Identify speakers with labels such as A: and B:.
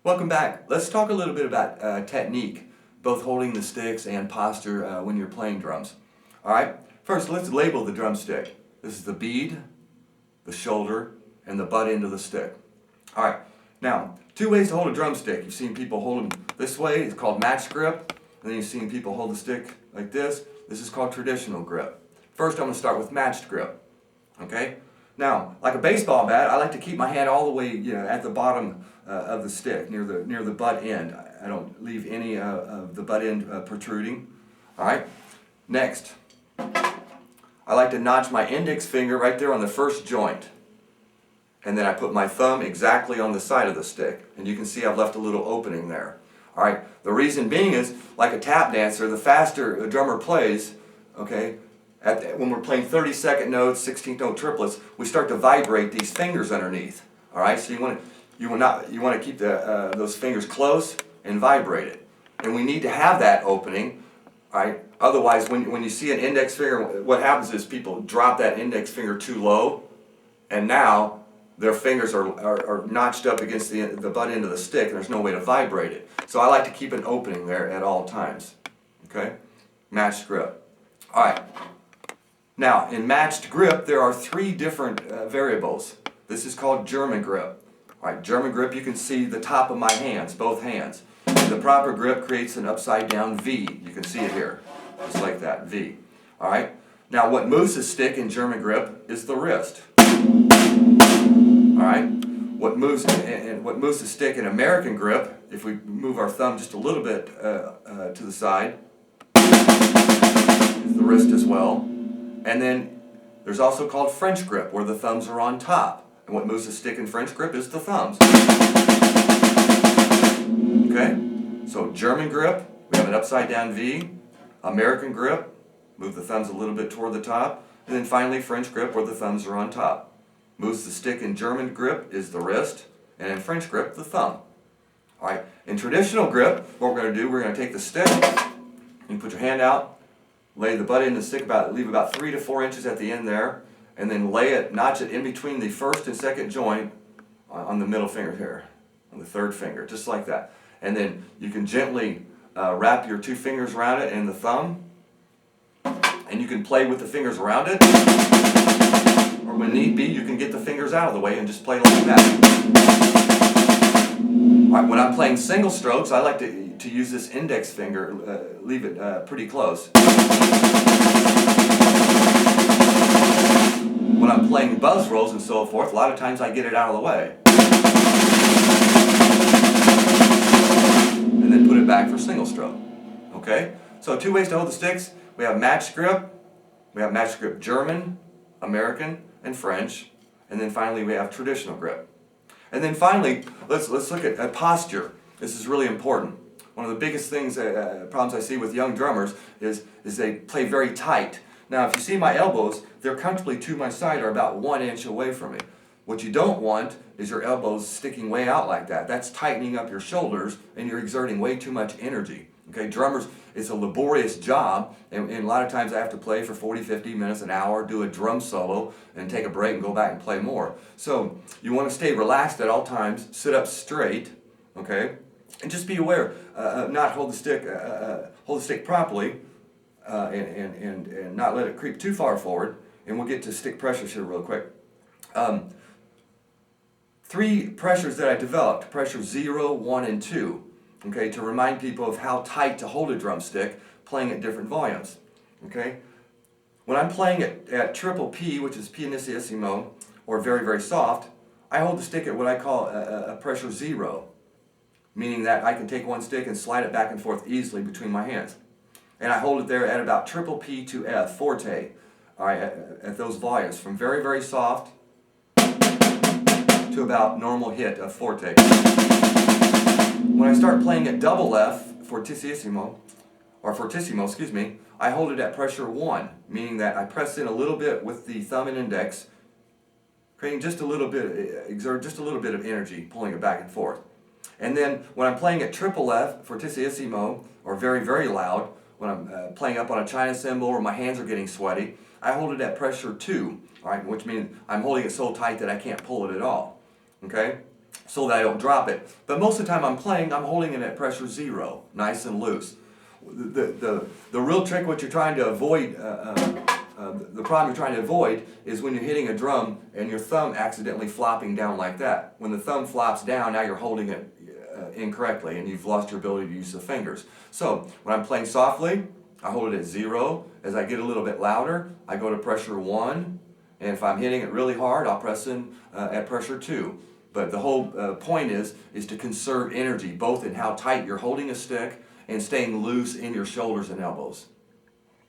A: Welcome back. Let's talk a little bit about technique, both holding the sticks and posture when you're playing drums. Alright, first let's label the drumstick. This is the bead, the shoulder, and the butt end of the stick. Alright, now, two ways to hold a drumstick. You've seen people hold them this way, it's called match grip, and then you've seen people hold the stick like this. This is called traditional grip. First I'm going to start with matched grip. Okay? Now, like a baseball bat, I like to keep my hand all the way, at the bottom of the stick, near the butt end. I don't leave any of the butt end protruding. All right. Next, I like to notch my index finger right there on the first joint, and then I put my thumb exactly on the side of the stick, and you can see I've left a little opening there. All right. The reason being is, like a tap dancer, the faster a drummer plays, okay, when we're playing 32nd notes, 16th note triplets, we start to vibrate these fingers underneath. All right, so you want to keep those fingers close and vibrate it, and we need to have that opening. All right. Otherwise, when you see an index finger, what happens is people drop that index finger too low, and now their fingers are notched up against the butt end of the stick, and there's no way to vibrate it. So I like to keep an opening there at all times. Okay, matched grip. All right. Now, in matched grip, there are three different variables. This is called German grip. All right, German grip, you can see the top of my hands, both hands. The proper grip creates an upside down V. You can see it here, just like that, V. All right. Now, what moves the stick in German grip is the wrist. All right. What moves the stick in American grip, if we move our thumb just a little bit to the side, is the wrist as well. And then there's also called French grip, where the thumbs are on top. And what moves the stick in French grip is the thumbs. Okay? So German grip, we have an upside down V. American grip, move the thumbs a little bit toward the top. And then finally French grip, where the thumbs are on top. Moves the stick in German grip is the wrist, and in French grip, the thumb. All right. In traditional grip, what we're going to do, we're going to take the stick, you put your hand out, lay the butt end of the stick leave about 3 to 4 inches at the end there, and then notch it in between the first and second joint on the middle finger here, on the third finger, just like that. And then you can gently wrap your two fingers around it and the thumb, and you can play with the fingers around it, or when need be, you can get the fingers out of the way and just play like that. All right, when I'm playing single strokes, I like to use this index finger, leave it pretty close. When I'm playing buzz rolls and so forth, a lot of times I get it out of the way. And then put it back for single stroke. Okay? So two ways to hold the sticks. We have matched grip. We have matched grip German, American, and French. And then finally we have traditional grip. And then finally, let's look at posture. This is really important. One of the biggest problems I see with young drummers is they play very tight. Now, if you see my elbows, they're comfortably to my side or about 1 inch away from me. What you don't want is your elbows sticking way out like that. That's tightening up your shoulders, and you're exerting way too much energy. Okay, drummers, it's a laborious job, and a lot of times I have to play for 40, 50 minutes, an hour, do a drum solo, and take a break and go back and play more. So you want to stay relaxed at all times, sit up straight, okay, and just be aware, not hold the stick properly, and not let it creep too far forward. And we'll get to stick pressures here real quick. 3 pressures that I developed: pressure 0, 1, and 2. Okay, to remind people of how tight to hold a drumstick, playing at different volumes. Okay, when I'm playing at triple P, which is pianissimo, or very, very soft, I hold the stick at what I call a pressure 0, meaning that I can take one stick and slide it back and forth easily between my hands. And I hold it there at about triple P to F, forte, all right, at those volumes, from very, very soft to about normal hit of forte. When I start playing at double F, fortissimo, I hold it at pressure 1, meaning that I press in a little bit with the thumb and index, creating just a little bit, exert just a little bit of energy, pulling it back and forth. And then when I'm playing at triple F, fortissimo, or very, very loud, when I'm playing up on a china cymbal or my hands are getting sweaty, I hold it at pressure 2, all right, which means I'm holding it so tight that I can't pull it at all. Okay? so that I don't drop it. But most of the time I'm playing, I'm holding it at pressure 0, nice and loose. The real trick, what you're trying to avoid, the problem you're trying to avoid is when you're hitting a drum and your thumb accidentally flopping down like that. When the thumb flops down, now you're holding it incorrectly and you've lost your ability to use the fingers. So when I'm playing softly, I hold it at 0. As I get a little bit louder, I go to pressure 1. And if I'm hitting it really hard, I'll press in at pressure 2. But the whole point is to conserve energy, both in how tight you're holding a stick and staying loose in your shoulders and elbows.